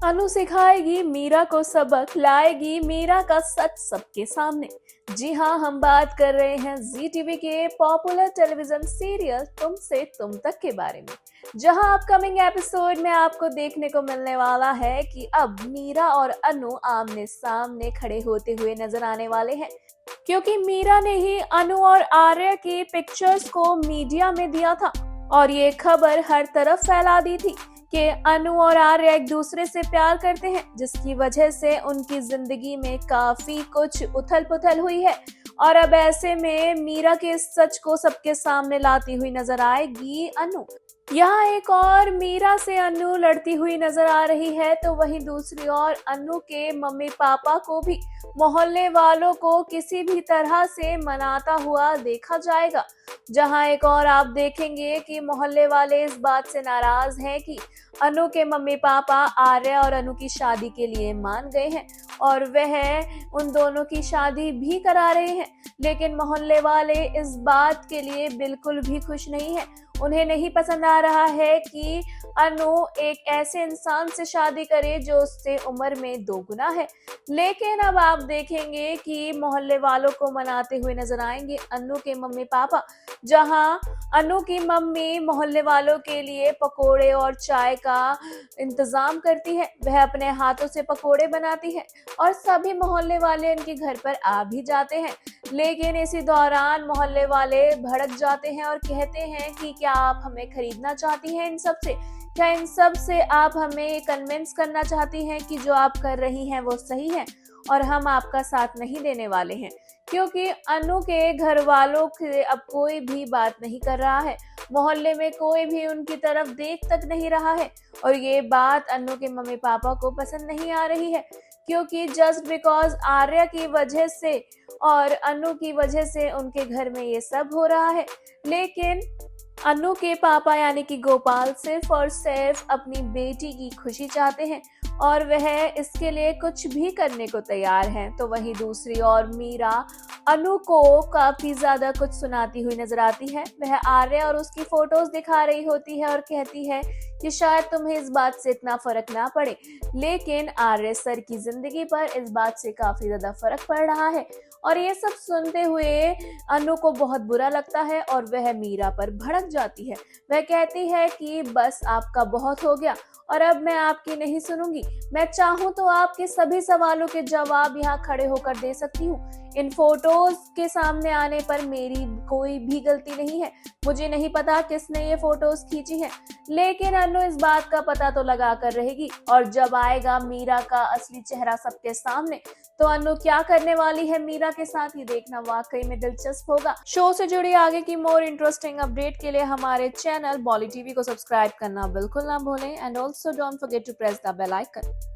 अनु सिखाएगी मीरा को सबक, लाएगी मीरा का सच सबके सामने। जी हाँ, हम बात कर रहे हैं जी टीवी के पॉपुलर टेलीविजन सीरियल तुम से तुम तक के बारे में, जहां अपकमिंग एपिसोड में आपको देखने को मिलने वाला है कि अब मीरा और अनु आमने सामने खड़े होते हुए नजर आने वाले हैं, क्योंकि मीरा ने ही अनु और आर्य की पिक्चर्स को मीडिया में दिया था और ये खबर हर तरफ फैला दी थी कि अनु और आर्य एक दूसरे से प्यार करते हैं, जिसकी वजह से उनकी जिंदगी में काफी कुछ उथल पुथल हुई है। और अब ऐसे में मीरा के इस सच को सबके सामने लाती हुई नजर आएगी अनु। यहाँ एक और मीरा से अनु लड़ती हुई नजर आ रही है, तो वहीं दूसरी ओर अनु के मम्मी पापा को भी मोहल्ले वालों को किसी भी तरह से मनाता हुआ देखा जाएगा। जहां एक और आप देखेंगे कि मोहल्ले वाले इस बात से नाराज हैं कि अनु के मम्मी पापा आर्य और अनु की शादी के लिए मान गए हैं और वह उन दोनों की शादी भी करा रहे हैं, लेकिन मोहल्ले वाले इस बात के लिए बिल्कुल भी खुश नहीं है। उन्हें नहीं पसंद आ रहा है कि अनु एक ऐसे इंसान से शादी करे जो उससे उम्र में दोगुना है। लेकिन अब आप देखेंगे कि मोहल्ले वालों को मनाते हुए नजर आएंगे अनु के मम्मी पापा, जहां अनु की मम्मी मोहल्ले वालों के लिए पकोड़े और चाय का इंतजाम करती है। वह अपने हाथों से पकोड़े बनाती है और सभी मोहल्ले वाले उनके घर पर आ भी जाते हैं। लेकिन इसी दौरान मोहल्ले वाले भड़क जाते हैं और कहते हैं कि क्या आप हमें खरीदना चाहती हैं इन सब से? क्या इन सब से आप हमें कन्विंस करना चाहती हैं कि जो आप कर रही हैं वो सही है और हम आपका साथ नहीं देने वाले हैं? क्योंकि अनु के घर वालों से अब कोई भी बात नहीं कर रहा है, मोहल्ले में कोई भी उनकी तरफ देख तक नहीं रहा है और ये बात अनु के मम्मी पापा को पसंद नहीं आ रही है, क्योंकि जस्ट बिकॉज आर्या की वजह से और अनु की वजह से उनके घर में ये सब हो रहा है। लेकिन अनु के पापा यानी कि गोपाल सिर्फ और सिर्फ अपनी बेटी की खुशी चाहते हैं और वह इसके लिए कुछ भी करने को तैयार हैं। तो वहीं दूसरी ओर मीरा अनु को काफी ज्यादा कुछ सुनाती हुई नजर आती है। वह आर्य और उसकी फोटोज दिखा रही होती है और कहती है कि शायद तुम्हें इस बात से इतना फर्क ना पड़े, लेकिन आर्य सर की जिंदगी पर इस बात से काफी ज्यादा फर्क पड़ रहा है। और ये सब सुनते हुए अनु को बहुत बुरा लगता है और वह मीरा पर भड़क जाती है। वह कहती है कि बस आपका बहुत हो गया और अब मैं आपकी नहीं सुनूंगी। मैं चाहूं तो आपके सभी सवालों के जवाब यहाँ खड़े होकर दे सकती हूँ। इन फोटोज के सामने आने पर मेरी कोई भी गलती नहीं है। मुझे नहीं पता किसने ये फोटोज खींची है, लेकिन अनु इस बात का पता तो लगा कर रहेगी और जब आएगा मीरा का असली चेहरा सबके सामने तो अनु क्या करने वाली है मीरा के साथ, ही देखना वाकई में दिलचस्प होगा। शो से जुड़ी आगे की मोर इंटरेस्टिंग अपडेट के लिए हमारे चैनल बॉली टीवी को सब्सक्राइब करना बिल्कुल ना भूलें and also don't forget to press the bell icon.